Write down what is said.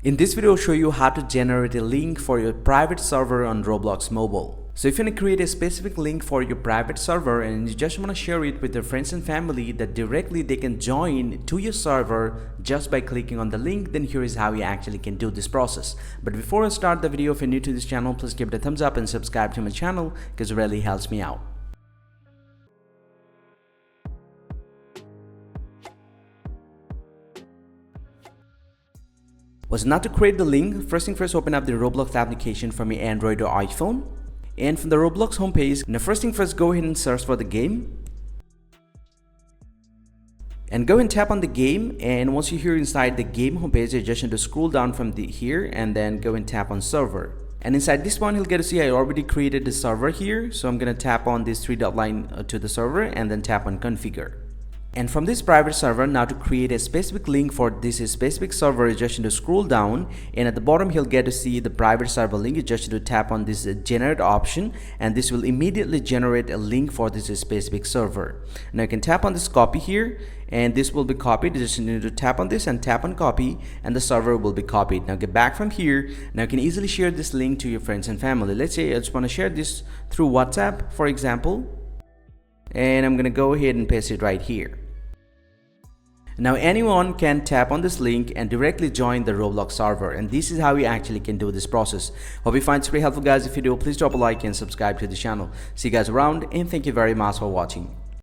In this video, I'll show you how to generate a link for your private server on Roblox mobile. So if you want to create a specific link for your private server and you just want to share it with your friends and family that directly they can join to your server just by clicking on the link, then here is how you actually can do this process. But before I start the video, if you're new to this channel, please give it a thumbs up and subscribe to my channel because it really helps me out. Now to create the link, first thing first, open up the Roblox application from your Android or iPhone. And from the Roblox homepage, the first thing first, go ahead and search for the game. And go and tap on the game, and once you're here inside the game homepage, you just need to scroll down from here and then go and tap on server. And inside this one, you'll get to see I already created the server here. So I'm going to tap on this three-dot line to the server and then tap on configure. And from this private server, now to create a specific link for this specific server, you just need to scroll down, and at the bottom you'll get to see the private server link. You just need to tap on this generate option, and this will immediately generate a link for this specific server. Now you can tap on this copy here, and this will be copied. You just need to tap on this and tap on copy, and the server will be copied. Now get back from here. Now you can easily share this link to your friends and family. Let's say I just want to share this through WhatsApp, for example, and I'm gonna go ahead and paste it right here. Now anyone can tap on this link and directly join the Roblox server, and this is how you actually can do this process. Hope you find this very helpful, guys. If you do, please drop a like and subscribe to the channel. See you guys around, and thank you very much for watching.